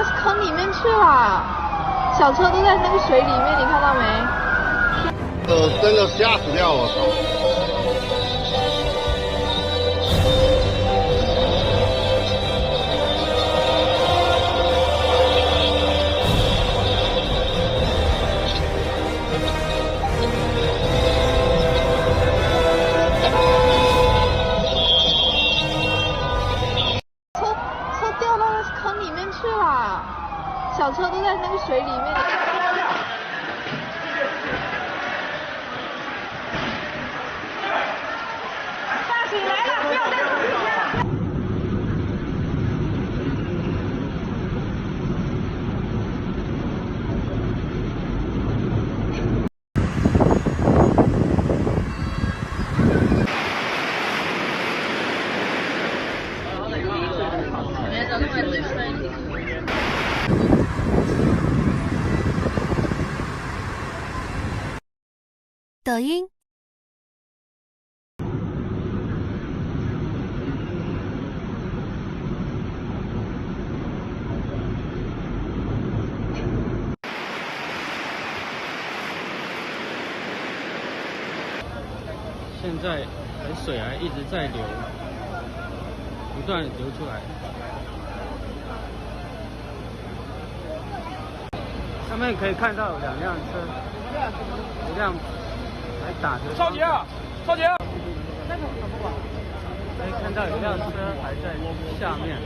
坑里面去了，小车都在那个水里面，你看到没？真的吓死掉我操！车掉到那坑里面去了，小车都在那个水里面。大水来了，不要再出去了。抖音。现在水还一直在流，不断流出来。上面可以看到2辆车，一辆还打着。少杰啊，少杰！可以看到有辆车还在下面。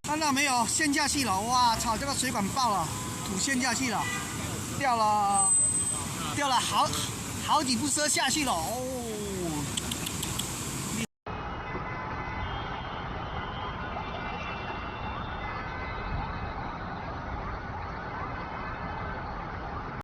看到没有？陷下去了！哇操，这个水管爆了，土陷下去了，掉了好几部车下去了哦。